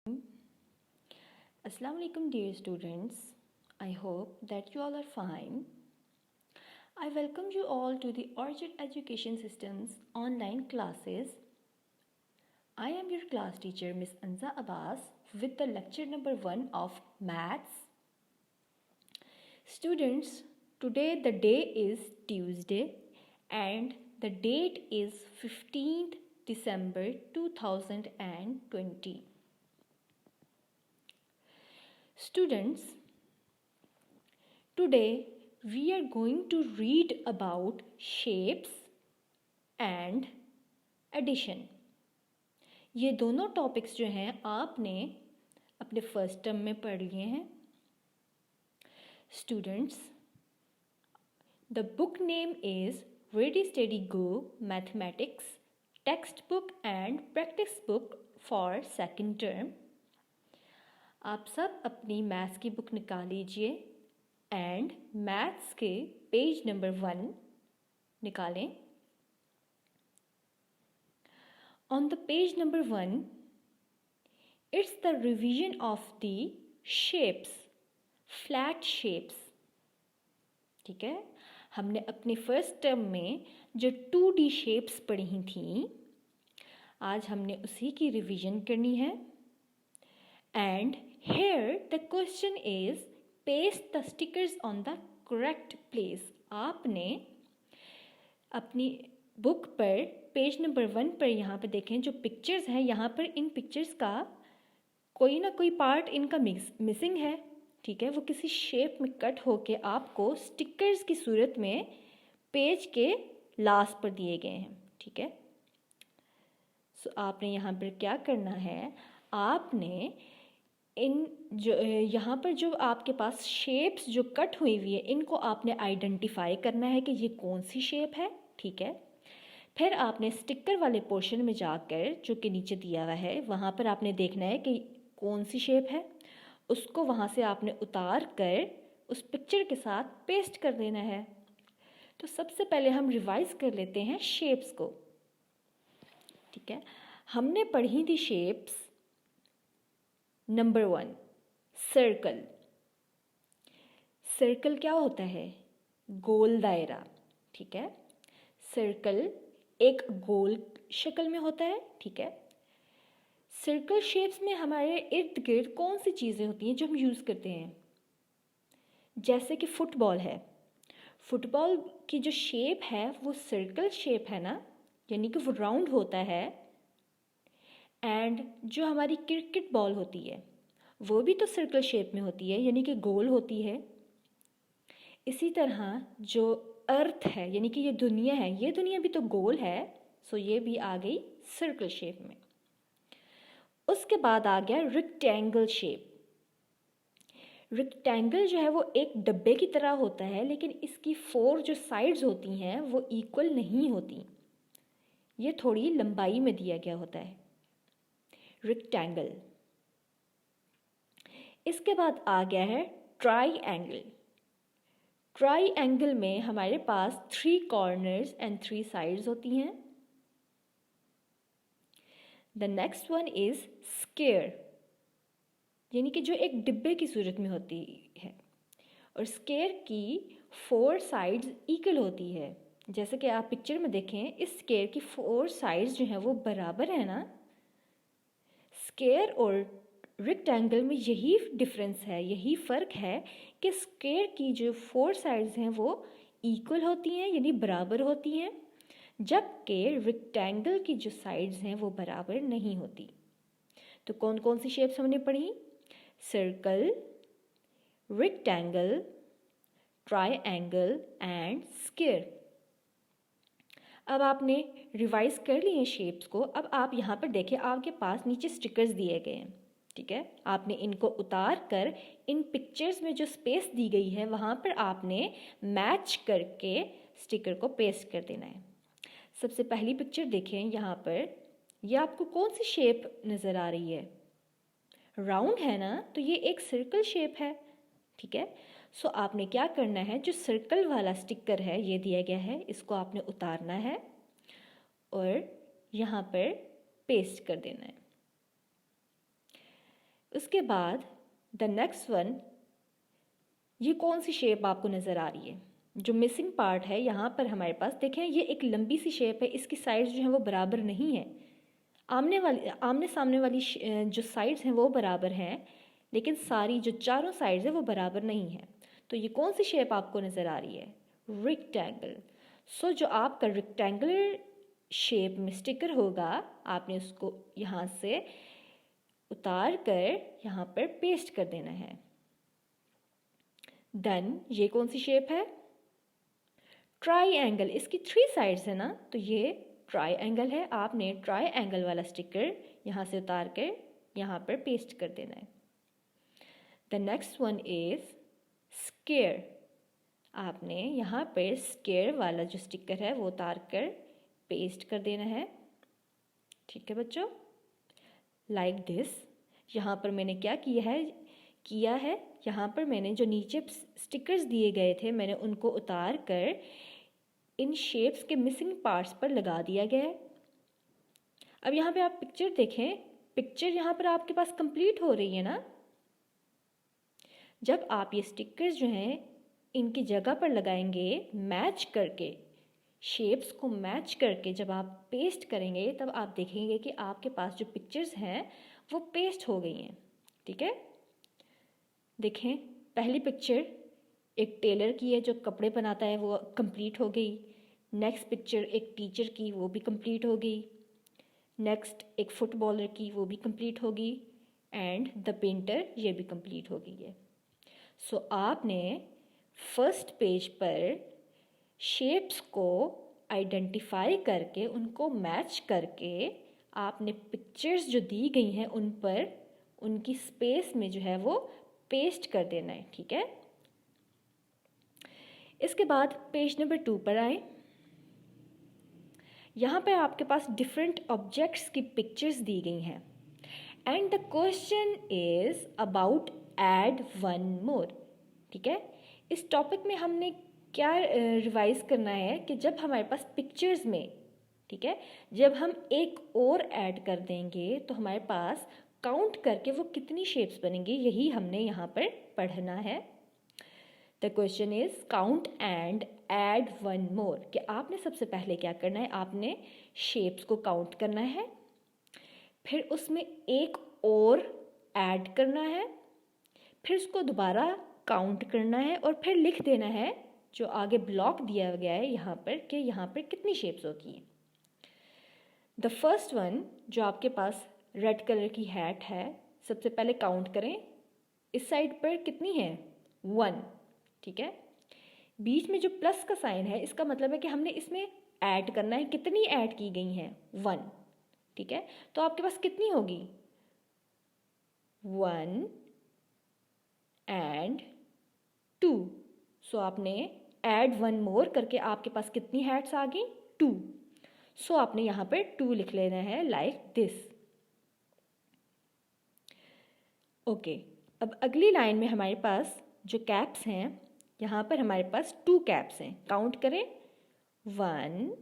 Assalamu alaikum dear students. I hope that you all are fine. I welcome you all to the Orchard Education System's online classes. I am your class teacher Miss Anza Abbas with the lecture number 1 of Maths. Students, today the day is Tuesday and the date is 15th December 2020. Students, today we are going to read about shapes and addition. ये दोनों topics जो हैं आपने अपने first term में पढ़ लिए हैं. Students, the book name is Ready Steady Go Mathematics Textbook and Practice Book for second term. आप सब अपनी मैथ्स की बुक निकाल लीजिए एंड मैथ्स के पेज नंबर 1 निकालें. On the page number 1 it's the revision of the shapes, flat shapes. ठीक है, हमने अपने फर्स्ट टर्म में जो 2D शेप्स पढ़ी थी, आज हमने उसी की रिवीजन करनी है. And here the question is paste the stickers on the correct place. आपने अपनी बुक पर पेज नंबर 1 पर यहाँ पर देखें जो पिक्चर्स हैं, यहाँ पर इन पिक्चर्स का कोई ना कोई पार्ट इनका मिसिंग है. ठीक है, वो किसी शेप में कट होके आपको स्टिकर्स की सूरत में पेज के लास्ट पर दिए गए हैं. ठीक है, सो आपने यहाँ पर क्या करना है, आपने इन जो यहाँ पर जो आपके पास शेप्स जो कट हुई हुई है, इनको आपने आइडेंटिफाई करना है कि ये कौन सी शेप है. ठीक है, फिर आपने स्टिकर वाले पोर्शन में जाकर जो कि नीचे दिया हुआ है, वहाँ पर आपने देखना है कि कौन सी शेप है. उसको वहाँ से आपने उतार कर उस पिक्चर के साथ पेस्ट कर देना है. तो सबसे पहले हम रिवाइज कर लेते हैं शेप्स को. ठीक है, हमने पढ़ी थी शेप्स. Number 1 circle. सर्कल क्या होता है? गोल दायरा. ठीक है, सर्कल एक गोल शक्ल में होता है. ठीक है, सर्कल शेप्स में हमारे इर्द गिर्द कौन सी चीज़ें होती हैं जो हम यूज़ करते हैं? जैसे कि फुटबॉल है. फुटबॉल की जो शेप है वो सर्कल शेप है ना, यानी कि वो राउंड होता है. एंड जो हमारी क्रिकेट बॉल होती है वो भी तो सर्कल शेप में होती है, यानी कि गोल होती है. इसी तरह जो अर्थ है, यानी कि ये दुनिया है, ये दुनिया भी तो गोल है. सो ये भी आ गई सर्कल शेप में. उसके बाद आ गया रेक्टेंगल शेप. रेक्टेंगल जो है वो एक डब्बे की तरह होता है, लेकिन इसकी 4 जो साइड्स होती हैं वो इक्वल नहीं होती, ये थोड़ी लंबाई में दिया गया होता है. रेक्टेंगल. इसके बाद आ गया है ट्राइएंगल. ट्राइएंगल में हमारे पास 3 कॉर्नर्स एंड 3 साइड्स होती हैं. The next one is square, यानी कि जो एक डिब्बे की सूरत में होती है, और स्क्वायर की 4 साइड्स इक्वल होती है. जैसे कि आप पिक्चर में देखें, इस स्क्वायर की 4 साइड्स जो हैं वो बराबर है ना. स्क्वायर और रेक्टेंगल में यही डिफरेंस है, यही फ़र्क है कि स्क्वायर की जो 4 साइड्स हैं वो इक्वल होती हैं, यानी बराबर होती हैं, जबकि रेक्टेंगल की जो साइड्स हैं वो बराबर नहीं होती. तो कौन कौन सी शेप्स हमने पढ़ी? Circle, rectangle, triangle and square. अब आपने रिवाइज कर लिए शेप्स को. अब आप यहाँ पर देखें, आपके पास नीचे स्टिकर्स दिए गए हैं. ठीक है, आपने इनको उतार कर इन पिक्चर्स में जो स्पेस दी गई है वहाँ पर आपने मैच करके स्टिकर को पेस्ट कर देना है. सबसे पहली पिक्चर देखें यहाँ पर, यह आपको कौन सी शेप नज़र आ रही है? राउंड है ना, तो ये एक सर्कल शेप है. ठीक है, सो आपने क्या करना है, जो सर्कल वाला स्टिकर है ये दिया गया है, इसको आपने उतारना है और यहाँ पर पेस्ट कर देना है. उसके बाद द नेक्स्ट वन, ये कौन सी शेप आपको नज़र आ रही है? जो मिसिंग पार्ट है यहाँ पर हमारे पास देखें, ये एक लंबी सी शेप है, इसकी साइड्स जो हैं वो बराबर नहीं है। आमने सामने वाली जो साइड्स हैं वो बराबर हैं, लेकिन सारी जो चारों साइड्स हैं वो बराबर नहीं है। तो ये कौन सी शेप आपको नज़र आ रही है? रेक्टेंगल। सो जो आपका रेक्टेंगुलर शेप में स्टिकर होगा, आपने उसको यहाँ से उतार कर यहाँ पर पेस्ट कर देना है। देन ये कौन सी शेप है? ट्राइएंगल। इसकी 3 साइड्स है ना, तो ये ट्राइएंगल है। आपने ट्राइएंगल वाला स्टिकर यहाँ से उतार कर यहाँ पर पेस्ट कर देना है। The next one is square. आपने यहाँ पर स्क्वायर वाला जो स्टिकर है वो उतार कर पेस्ट कर देना है। ठीक है बच्चों, लाइक दिस। यहाँ पर मैंने क्या किया है, यहाँ पर मैंने जो नीचे स्टिकर्स दिए गए थे मैंने उनको उतार कर इन शेप्स के मिसिंग पार्ट्स पर लगा दिया गया है। अब यहाँ पे आप पिक्चर देखें, पिक्चर यहाँ पर आपके पास कंप्लीट हो रही है ना। जब आप ये स्टिकर्स जो हैं इनकी जगह पर लगाएंगे, मैच करके, शेप्स को मैच करके जब आप पेस्ट करेंगे, तब आप देखेंगे कि आपके पास जो पिक्चर्स हैं वो पेस्ट हो गई हैं। ठीक है, देखें पहली पिक्चर एक टेलर की है जो कपड़े बनाता है, वो कंप्लीट हो गई। नेक्स्ट पिक्चर एक टीचर की, वो भी कंप्लीट हो गई। नेक्स्ट एक फुटबॉलर की, वो भी कंप्लीट होगी। एंड द पेंटर, ये भी कंप्लीट हो गई है। सो आपने फर्स्ट पेज पर शेप्स को आइडेंटिफाई करके उनको मैच करके आपने पिक्चर्स जो दी गई हैं उन पर उनकी स्पेस में जो है वो पेस्ट कर देना है। ठीक है, इसके बाद पेज नंबर 2 पर आए। यहाँ पर आपके पास डिफरेंट ऑब्जेक्ट्स की पिक्चर्स दी गई हैं and the question is about add one more. ठीक है, इस टॉपिक में हमने क्या रिवाइज करना है कि जब हमारे पास पिक्चर्स में, ठीक है, जब हम एक और ऐड कर देंगे तो हमारे पास काउंट करके वो कितनी शेप्स बनेंगी, यही हमने यहाँ पर पढ़ना है। The question is count and add one more, कि आपने सबसे पहले क्या करना है, आपने शेप्स को काउंट करना है, फिर उसमें एक और ऐड करना है, फिर उसको दोबारा काउंट करना है और फिर लिख देना है जो आगे ब्लॉक दिया गया है यहाँ पर कि यहाँ पर कितनी शेप्स होती हैं। द फर्स्ट वन जो आपके पास रेड कलर की हैट है, सबसे पहले काउंट करें, इस साइड पर कितनी है, 1। ठीक है, बीच में जो प्लस का साइन है इसका मतलब है कि हमने इसमें ऐड करना है, कितनी ऐड की गई हैं, 1। ठीक है, तो आपके पास कितनी होगी, 1 एंड 2। सो आपने ऐड वन मोर करके आपके पास कितनी हैट्स आ गई, 2। सो आपने यहाँ पर 2 लिख लेना है लाइक दिस। ओके, अब अगली लाइन में हमारे पास जो कैप्स हैं, यहाँ पर हमारे पास 2 कैप्स हैं, काउंट करें, 1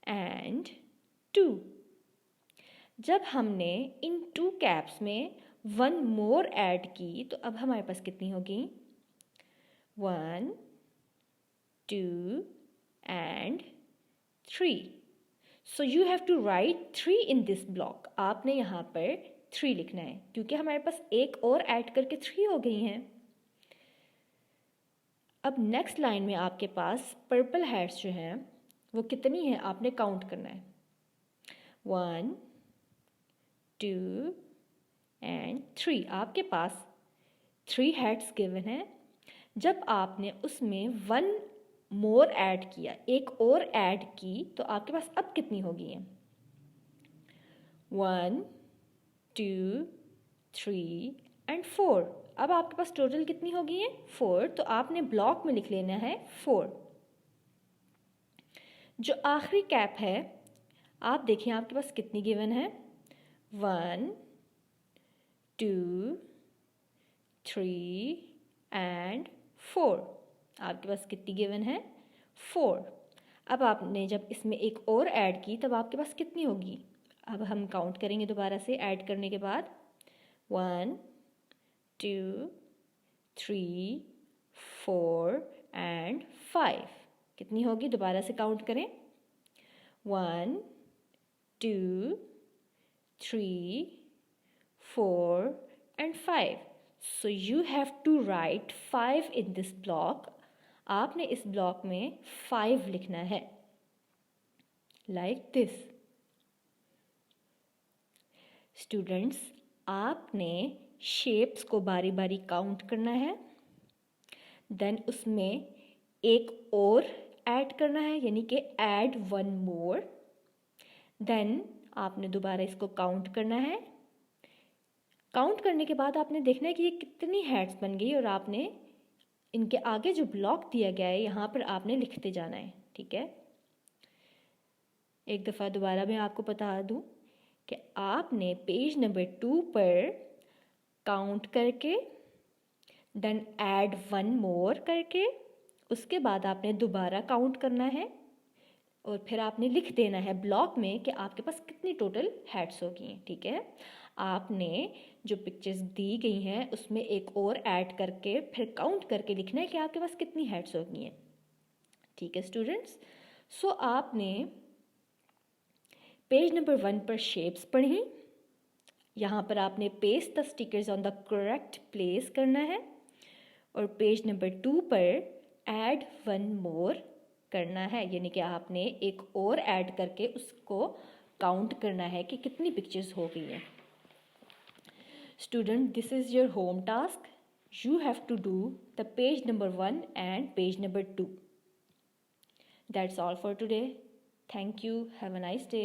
एंड 2। जब हमने इन 2 कैप्स में 1 मोर ऐड की तो अब हमारे पास कितनी होगी, 1 2 and 3। So you have to write 3 in this block. आपने यहाँ पर 3 लिखना है क्योंकि हमारे पास एक और ऐड करके 3 हो गई हैं। अब नेक्स्ट लाइन में आपके पास पर्पल हैट्स जो हैं वो कितनी हैं, आपने काउंट करना है, 1 2 एंड 3। आपके पास 3 हैट्स गिवन हैं। जब आपने उसमें 1 मोर ऐड किया, एक और ऐड की, तो आपके पास अब कितनी होगी, 1 2 3 एंड 4। अब आपके पास टोटल कितनी होगी, 4। तो आपने ब्लॉक में लिख लेना है 4। जो आखिरी कैप है, आप देखिए आपके पास कितनी गिवन है, 1 2 3 एंड 4। आपके पास कितनी गिवन है, 4। अब आपने जब इसमें एक और ऐड की तब आपके पास कितनी होगी, अब हम काउंट करेंगे दोबारा से ऐड करने के बाद, 1 2, 3, 4 and 5. कितनी होगी? दोबारा से काउंट करें. 1, 2, 3, 4 and 5. So you have to write 5 in this block. आपने इस ब्लॉक में 5 लिखना है. Like this. Students, आपने शेप्स को बारी बारी काउंट करना है. देन उसमें एक और ऐड करना है, यानी कि ऐड 1 more. देन आपने दोबारा इसको काउंट करना है. काउंट करने के बाद आपने देखना है कि ये कितनी हेड्स बन गई और आपने इनके आगे जो ब्लॉक दिया गया है यहाँ पर आपने लिखते जाना है. ठीक है. एक दफ़ा दोबारा मैं आपको बता दूँ कि आपने पेज नंबर 2 पर काउंट करके देन ऐड 1 more करके उसके बाद आपने दोबारा काउंट करना है और फिर आपने लिख देना है ब्लॉक में कि आपके पास कितनी टोटल हेड्स होगी हैं. ठीक है. आपने जो पिक्चर्स दी गई हैं उसमें एक और ऐड करके फिर काउंट करके लिखना है कि आपके पास कितनी हेड्स होगी हैं. ठीक है स्टूडेंट्स. सो आपने पेज नंबर 1 पर शेप्स पढ़ी. यहाँ पर आपने paste the stickers on the correct place करना है और पेज नंबर 2 पर ऐड 1 more करना है, यानी कि आपने एक और ऐड करके उसको काउंट करना है कि कितनी पिक्चर्स हो गई हैं. Student, this is your home task. You have to do the page number 1 and page number 2. That's all for today. Thank you. Have a nice day.